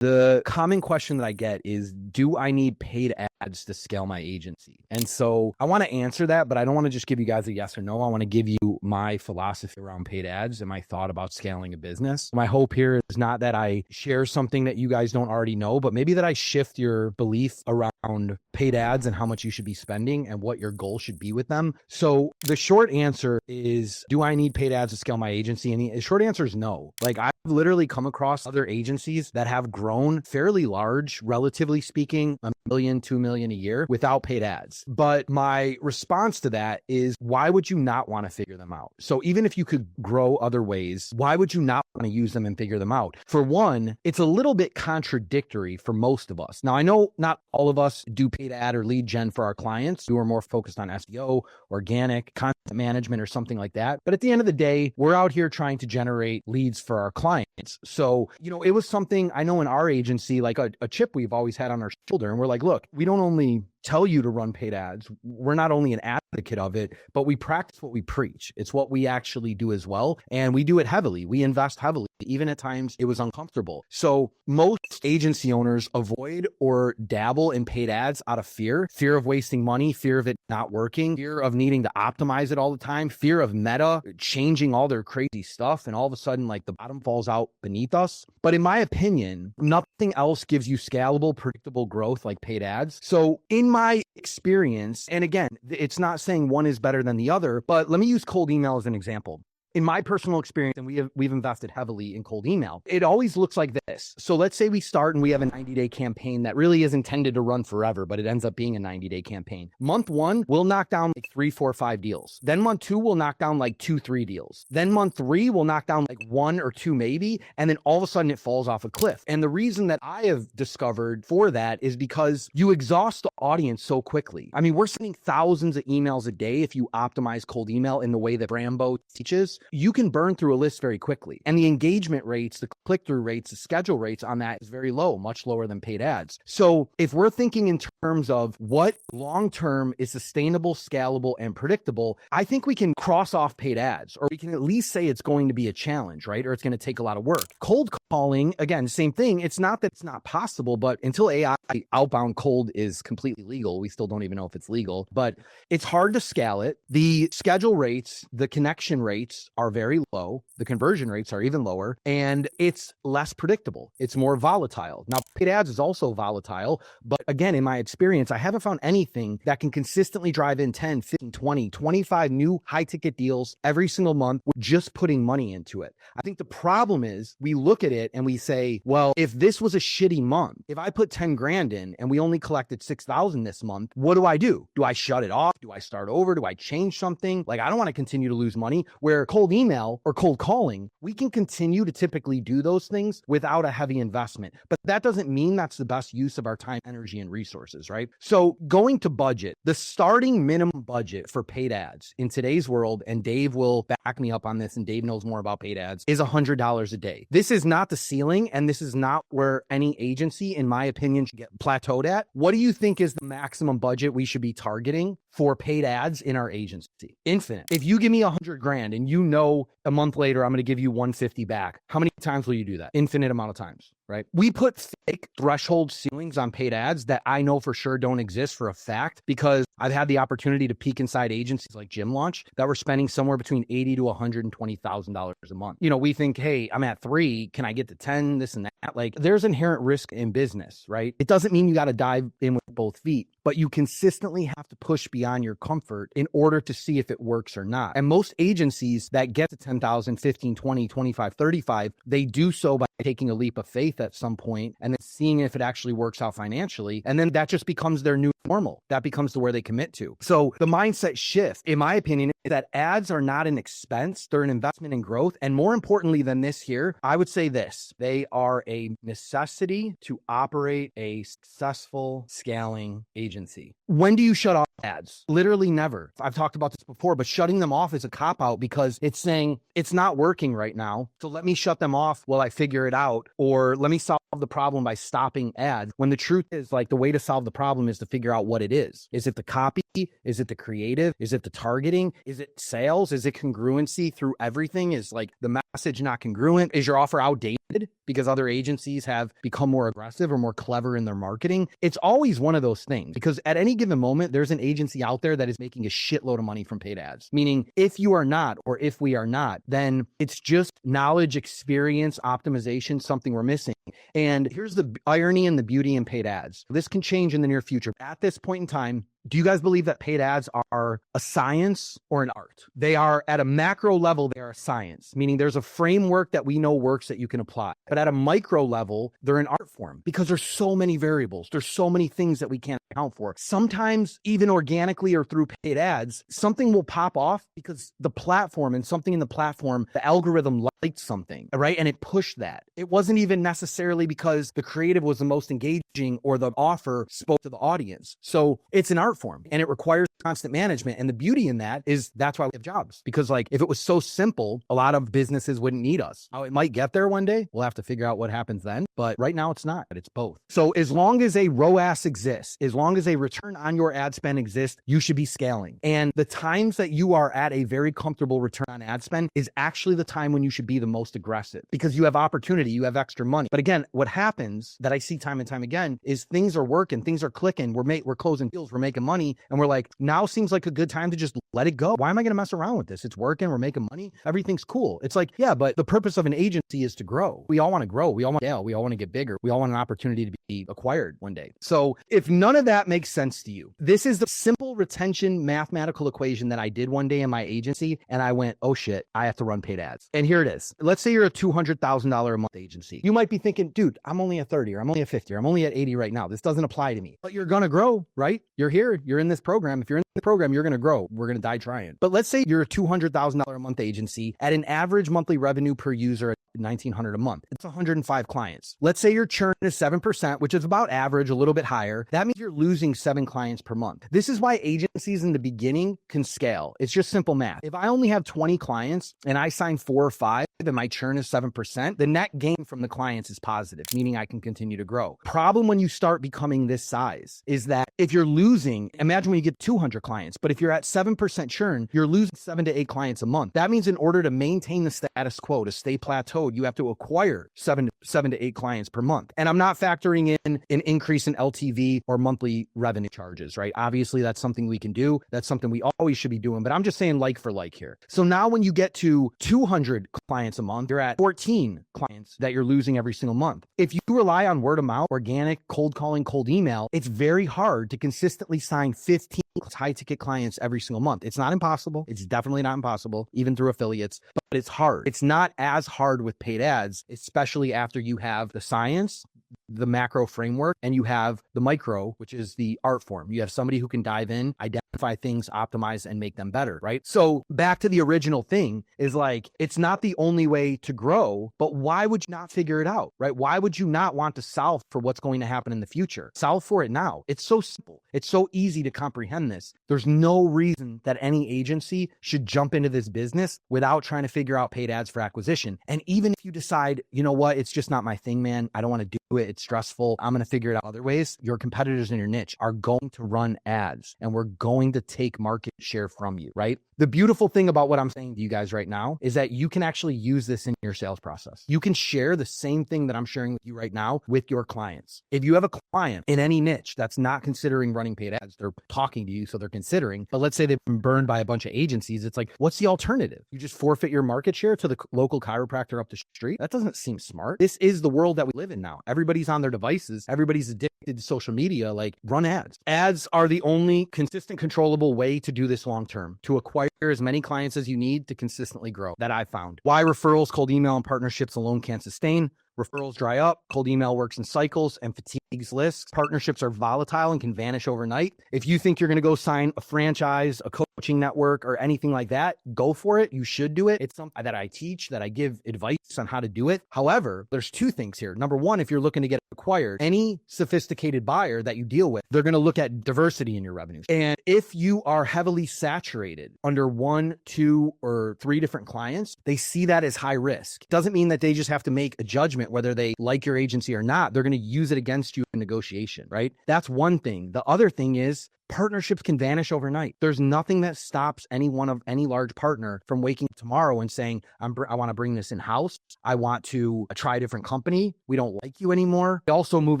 The common question that I get is, do I need paid ads to scale my agency? And so I want to answer that, but I don't want to just give you guys a yes or no. I want to give you my philosophy around paid ads and my thought about scaling a business. My hope here is not that I share something that you guys don't already know, but maybe that I shift your belief around paid ads and how much you should be spending and what your goal should be with them. So the short answer is, do I need paid ads to scale my agency? And the short answer is no. Like, I've literally come across other agencies that have grown fairly large, relatively speaking, $1 million, $2 million a year without paid ads. But my response to that is, why would you not want to figure them out? So even if you could grow other ways, why would you not want to use them and figure them out? For one, it's a little bit contradictory for most of us. Now, I know not all of us do paid ad or lead gen for our clients who are more focused on SEO, organic, content management, or something like that. But at the end of the day, we're out here trying to generate leads for our clients. So, it was something I know in our agency, like a chip we've always had on our shoulder. And we're like, look, we don't only tell you to run paid ads. We're not only an advocate of it, but we practice what we preach. It's what we actually do as well. And we do it heavily. We invest heavily. Even at times it was uncomfortable. So most agency owners avoid or dabble in paid ads out of fear of wasting money, fear of it not working, fear of needing to optimize it all the time, fear of Meta changing all their crazy stuff. And all of a sudden, like, the bottom falls out beneath us. But in my opinion, nothing else gives you scalable, predictable growth like paid ads. So in my experience, and again, it's not saying one is better than the other, but let me use cold email as an example. In my personal experience, and we've invested heavily in cold email, it always looks like this. So let's say we start and we have a 90-day campaign that really is intended to run forever, but it ends up being a 90-day campaign. Month 1, we'll knock down like 3, 4, 5 deals. Then month 2, we'll knock down like 2, 3 deals. Then month 3, we'll knock down like 1 or 2 maybe. And then all of a sudden it falls off a cliff. And the reason that I have discovered for that is because you exhaust the audience so quickly. I mean, we're sending thousands of emails a day. If you optimize cold email in the way that Brambo teaches, you can burn through a list very quickly. And the engagement rates, the click-through rates, the schedule rates on that is very low, much lower than paid ads. So if we're thinking in terms of what long-term is sustainable, scalable, and predictable, I think we can cross off paid ads, or we can at least say it's going to be a challenge, right? Or it's going to take a lot of work. Cold calling, again, same thing. It's not that it's not possible, but until AI outbound cold is completely legal, we still don't even know if it's legal, but it's hard to scale it. The schedule rates, the connection rates are very low. The conversion rates are even lower, and it's less predictable. It's more volatile. Now, paid ads is also volatile, but again, in my experience, I haven't found anything that can consistently drive in 10, 15, 20, 25 new high ticket deals every single month with just putting money into it. I think the problem is we look at it and we say, well, if this was a shitty month, if I put 10 grand in and we only collected 6,000 this month, what do I do? Do I shut it off? Do I start over? Do I change something? Like, I don't want to continue to lose money. Where cold email or cold calling, we can continue to typically do those things without a heavy investment. But that doesn't mean that's the best use of our time, energy, and resources, right? So going to budget, the starting minimum budget for paid ads in today's world, and Dave will back me up on this, and Dave knows more about paid ads, is $100 a day. This is not the ceiling, and this is not where any agency, in my opinion, should get plateaued at. What do you think is the maximum budget we should be targeting for paid ads in our agency? Infinite. If you give me 100 grand and you know a month later I'm going to give you 150 back, how many times will you do that? Infinite amount of times, right? We put fake threshold ceilings on paid ads that I know for sure don't exist for a fact, because I've had the opportunity to peek inside agencies like Gym Launch that were spending somewhere between $80,000 to $120,000 a month. We think, hey, I'm at 3, can I get to 10, this and that? Like, there's inherent risk in business, right? It doesn't mean you got to dive in with both feet, but you consistently have to push beyond your comfort in order to see if it works or not. And most agencies that get to 10,000, 15, 20, 25, 35, they do so by taking a leap of faith at some point and then seeing if it actually works out financially. And then that just becomes their new normal. That becomes to where they commit to. So the mindset shift, in my opinion, is that ads are not an expense. They're an investment in growth. And more importantly than this here, I would say this: they are a necessity to operate a successful scaling agency. When do you shut off ads? Literally never. I've talked about this before, but shutting them off is a cop-out, because it's saying it's not working right now, so let me shut them off while I figure it out, or let me solve the problem by stopping ads. When the truth is, like, the way to solve the problem is to figure out what it is. Is it the copy? Is it the creative? Is it the targeting? Is it sales? Is it congruency through everything? Is like the message not congruent? Is your offer outdated because other agencies have become more aggressive or more clever in their marketing? It's always one of those things, because at any given moment, there's an agency out there that is making a shitload of money from paid ads. Meaning if you are not, or if we are not, then it's just knowledge, experience, optimization, something we're missing. And here's the irony and the beauty in paid ads. This can change in the near future. At this point in time, do you guys believe that paid ads are a science or an art? They are, at a macro level, they are a science, meaning there's a framework that we know works that you can apply. But at a micro level, they're an art form because there's so many variables. There's so many things that we can't account for. Sometimes even organically or through paid ads, something will pop off because the platform and something in the platform, the algorithm liked something, right? And it pushed that. It wasn't even necessarily because the creative was the most engaging or the offer spoke to the audience. So it's an art form and it requires constant management. And the beauty in that is that's why we have jobs, because like if it was so simple, a lot of businesses wouldn't need us. How it might get there one day, we'll have to figure out what happens then. But right now it's not, it's both. So as long as a ROAS exists, as long as a return on your ad spend exists, you should be scaling. And the times that you are at a very comfortable return on ad spend is actually the time when you should be the most aggressive, because you have opportunity, you have extra money. But again, what happens that I see time and time again is things are working, things are clicking, we're closing deals, we're making money, and we're like, now seems like a good time to just let it go. Why am I going to mess around with this? It's working, we're making money, everything's cool. It's like, yeah, but the purpose of an agency is to grow. We all want to grow, we all want to scale, we all want to get bigger, we all want an opportunity to be acquired one day. So if none of that makes sense to you, this is the simple retention mathematical equation that I did one day in my agency, and I went, oh shit, I have to run paid ads. And here it is. Let's say you're a $200,000 a month agency. You might be thinking, dude, I'm only at 30, or I'm only at 50, or I'm only at 80 right now. This doesn't apply to me. But you're going to grow, right? You're here, you're in this program. If you're in the program, you're going to grow. We're going to die trying. But let's say you're a $200,000 a month agency at an average monthly revenue per user at $1,900 a month. It's 105 clients. Let's say your churn is 7%, which is about average, a little bit higher. That means you're losing 7 clients per month. This is why agencies in the beginning can scale. It's just simple math. If I only have 20 clients and I sign 4 or 5 and my churn is 7%, the net gain from the clients is positive, meaning I can continue to grow. Problem when you start becoming this size is that if you're losing, imagine when you get 200 clients, but if you're at 7% churn, you're losing 7 to 8 clients a month. That means in order to maintain the status quo, to stay plateaued, you have to acquire 7 to 8 clients per month. And I'm not factoring in an increase in LTV or monthly revenue charges, right? Obviously, that's something we can do. That's something we always should be doing, but I'm just saying like for like here. So now when you get to 200 clients a month, you're at 14 clients that you're losing every single month. If you rely on word of mouth, organic, cold calling, cold email, it's very hard to consistently sign 15 high ticket clients every single month. It's not impossible. It's definitely not impossible, even through affiliates, but it's hard. It's not as hard with paid ads, especially after you have the science, the macro framework, and you have the micro, which is the art form. You have somebody who can dive in, identify things, optimize, and make them better, right? So back to the original thing is like, it's not the only way to grow, but why would you not figure it out, right? Why would you not want to solve for what's going to happen in the future? Solve for it now. It's so simple. It's so easy to comprehend this. There's no reason that any agency should jump into this business without trying to figure out paid ads for acquisition. And even if you decide, you know what, it's just not my thing, man, I don't want to do it, it's stressful, I'm going to figure it out other ways, your competitors in your niche are going to run ads and we're going to take market share from you, right? The beautiful thing about what I'm saying to you guys right now is that you can actually use this in your sales process. You can share the same thing that I'm sharing with you right now with your clients. If you have a client in any niche that's not considering running paid ads, they're talking to you, so they're considering, but let's say they've been burned by a bunch of agencies, it's like, what's the alternative? You just forfeit your market share to the local chiropractor up the street? That doesn't seem smart. This is the world that we live in now. Everybody's on their devices. Everybody's addicted to social media. Like, run ads. Ads are the only consistent, controllable way to do this long term, to acquire as many clients as you need to consistently grow, that I found. Why referrals, cold email, and partnerships alone can't sustain. Referrals dry up, cold email works in cycles and fatigues lists. Partnerships are volatile and can vanish overnight. If you think you're going to go sign a franchise, a coaching network, or anything like that, go for it. You should do it. It's something that I teach, that I give advice on how to do it. However, there's 2 things here. Number one, if you're looking to get acquired, any sophisticated buyer that you deal with, they're going to look at diversity in your revenues. And if you are heavily saturated under 1, 2, or 3 different clients, they see that as high risk. Doesn't mean that they just have to make a judgment whether they like your agency or not. They're going to use it against you in negotiation, right? That's one thing. The other thing is partnerships can vanish overnight. There's nothing that stops any large partner from waking up tomorrow and saying, I want to bring this in-house. I want to try a different company. We don't like you anymore. We also move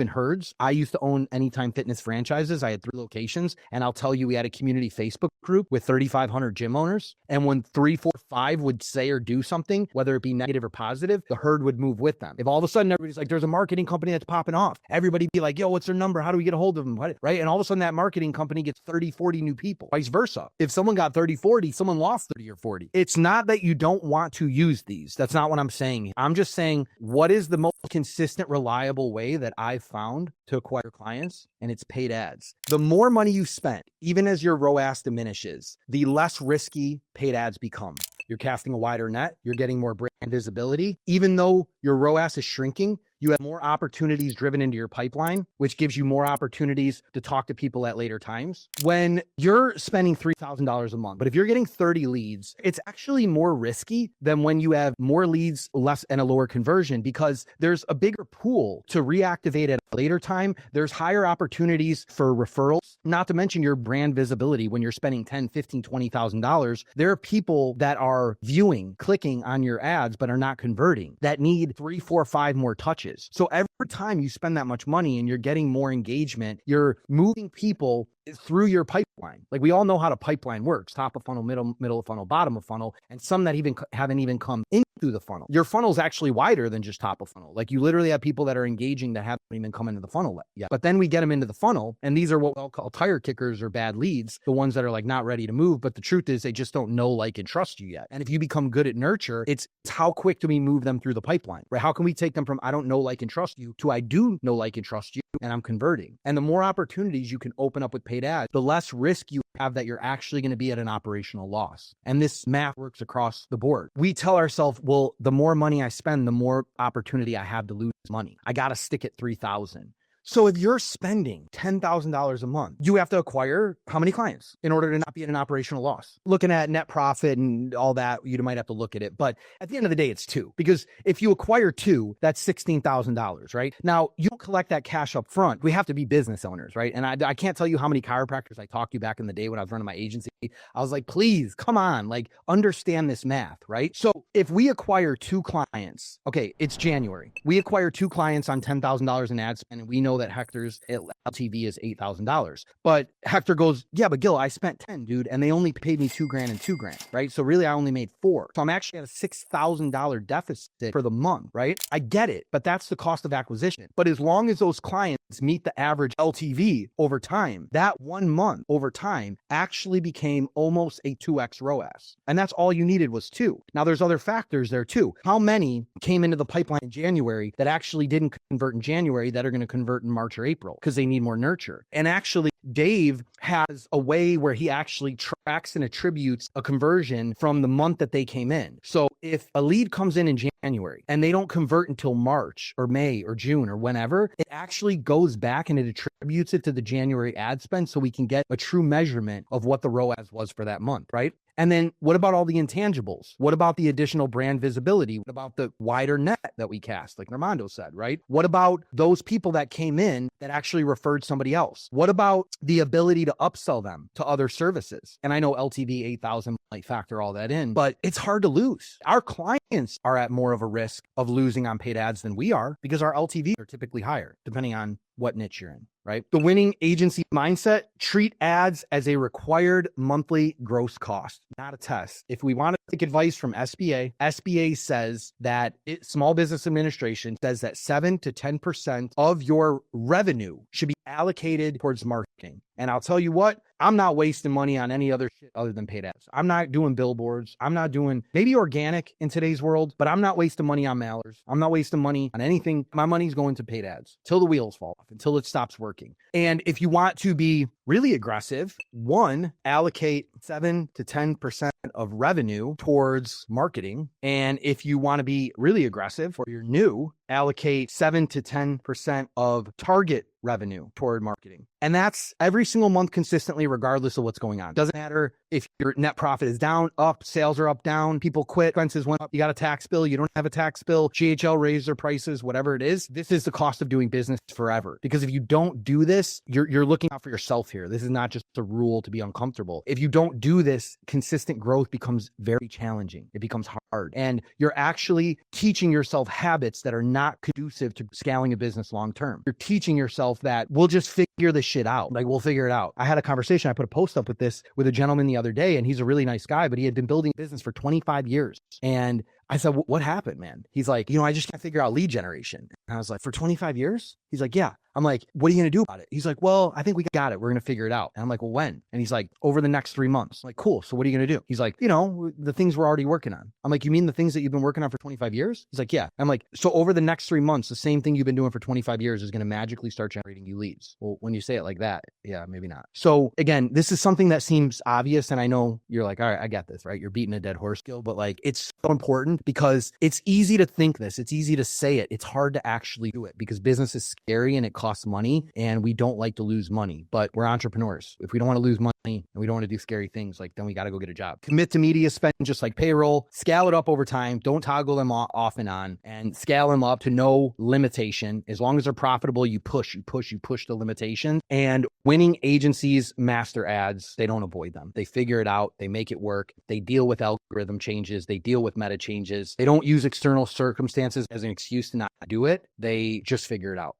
in herds. I used to own Anytime Fitness franchises. I had 3 locations, and I'll tell you, we had a community Facebook group with 3,500 gym owners. And when 3, 4, 5 would say or do something, whether it be negative or positive, the herd would move with them. If all of a sudden everybody's like, there's a marketing company that's popping off, everybody be like, yo, what's their number? How do we get a hold of them? Right? And all of a sudden that marketing company gets 30, 40 new people, vice versa. If someone got 30, 40, someone lost 30 or 40. It's not that you don't want to use these. That's not what I'm saying. I'm just saying, what is the most consistent, reliable way that I've found to acquire clients? And it's paid ads. The more money you spend, even as your ROAS diminishes, the less risky paid ads become. You're casting a wider net. You're getting more brand visibility. Even though your ROAS is shrinking, you have more opportunities driven into your pipeline, which gives you more opportunities to talk to people at later times. When you're spending $3,000 a month, but if you're getting 30 leads, it's actually more risky than when you have more leads, less and a lower conversion, because there's a bigger pool to reactivate at a later time. There's higher opportunities for referrals, not to mention your brand visibility. When you're spending $10,000, $15,000, $20,000, there are people that are viewing, clicking on your ads, but are not converting, that need 3, 4, 5 more touches. So every time you spend that much money and you're getting more engagement, you're moving people through your pipeline. Like, we all know how the pipeline works: top of funnel, middle of funnel, bottom of funnel, and some that even haven't even come into the funnel. Your funnel is actually wider than just top of funnel. Like, you literally have people that are engaging that haven't even come into the funnel yet. But then we get them into the funnel, and these are what I'll call tire kickers or bad leads, the ones that are like not ready to move. But the truth is, they just don't know, like, and trust you yet. And if you become good at nurture, it's how quick do we move them through the pipeline, right? How can we take them from I don't know, like, and trust you to I do know, like, and trust you, and I'm converting? And the more opportunities you can open up with paid ads, the less risk you have that you're actually going to be at an operational loss. And this math works across the board. We tell ourselves, well, the more money I spend, the more opportunity I have to lose money. I got to stick at 3,000. So if you're spending $10,000 a month, you have to acquire how many clients in order to not be at an operational loss? Looking at net profit and all that, you might have to look at it. But at the end of the day, it's 2. Because if you acquire 2, that's $16,000, right? Now, you don't collect that cash up front. We have to be business owners, right? And I can't tell you how many chiropractors I talked to back in the day when I was running my agency. I was like, please, come on, like, understand this math, right? So if we acquire 2 clients, okay, it's January. We acquire 2 clients on $10,000 in ad spend, and we know that Hector's LTV is $8,000. But Hector goes, yeah, but Gil, I spent 10, dude, and they only paid me $2,000 and $2,000, right? So really, I only made 4. So I'm actually at a $6,000 deficit for the month, right? I get it, but that's the cost of acquisition. But as long as those clients meet the average LTV over time, that 1 month over time actually became almost a 2x ROAS. And that's all you needed was 2. Now, there's other factors there too. How many came into the pipeline in January that actually didn't convert in January that are going to convert in March or April because they need more nurture? And actually, Dave has a way where he actually tracks and attributes a conversion from the month that they came in. So if a lead comes in January and they don't convert until March or May or June or whenever, it actually goes back and it attributes it to the January ad spend, so we can get a true measurement of what the ROAS was for that month, right? And then what about all the intangibles? What about the additional brand visibility? What about the wider net that we cast, like Armando said, right? What about those people that came in that actually referred somebody else? What about the ability to upsell them to other services? And I know LTV 8,000 might factor all that in, but it's hard to lose. Our clients are at more of a risk of losing on paid ads than we are, because our LTVs are typically higher, depending on what niche you're in, right? The winning agency mindset: treat ads as a required monthly gross cost, not a test. If we want to take advice from SBA says that Small Business Administration says that 7 to 10% of your revenue should be allocated towards marketing. And I'll tell you what, I'm not wasting money on any other shit other than paid ads. I'm not doing billboards. I'm not doing maybe organic in today's world, but I'm not wasting money on mailers. I'm not wasting money on anything. My money's going to paid ads till the wheels fall off, until it stops working. And if you want to be really aggressive, 1, allocate 7 to 10% of revenue towards marketing. And if you want to be really aggressive or you're new, allocate 7 to 10% of target revenue toward marketing. And that's every single month consistently, regardless of what's going on. Doesn't matter If your net profit is down, up, sales are up, down, people quit, expenses went up, you got a tax bill, you don't have a tax bill, GHL raised their prices, whatever it is, this is the cost of doing business forever. Because if you don't do this, you're looking out for yourself here. This is not just a rule to be uncomfortable. If you don't do this, consistent growth becomes very challenging. It becomes hard. And you're actually teaching yourself habits that are not conducive to scaling a business long term. You're teaching yourself that we'll just figure this shit out. Like, we'll figure it out. I had a conversation, I put a post up with this with a gentleman the other day, and he's a really nice guy, but he had been building a business for 25 years. And I said, what happened, man? He's like, I just can't figure out lead generation. And I was like, for 25 years? He's like, yeah. I'm like, what are you going to do about it? He's like, well, I think we got it. We're going to figure it out. And I'm like, well, when? And he's like, over the next 3 months. I'm like, cool. So what are you going to do? He's like, the things we're already working on. I'm like, you mean the things that you've been working on for 25 years? He's like, yeah. I'm like, so over the next 3 months, the same thing you've been doing for 25 years is going to magically start generating you leads. Well, when you say it like that, yeah, maybe not. So again, this is something that seems obvious. And I know you're like, all right, I got this, right? You're beating a dead horse skill, but like, it's so important because it's easy to think this. It's easy to say it. It's hard to actually do it because business is scary and it costs money. And we don't like to lose money, but we're entrepreneurs. If we don't want to lose money and we don't want to do scary things, like then we got to go get a job. Commit to media spend just like payroll, scale it up over time. Don't toggle them off and on, and scale them up to no limitation. As long as they're profitable, you push the limitation. And winning agencies master ads. They don't avoid them. They figure it out. They make it work. They deal with algorithm changes. They deal with meta changes. They don't use external circumstances as an excuse to not do it. They just figure it out.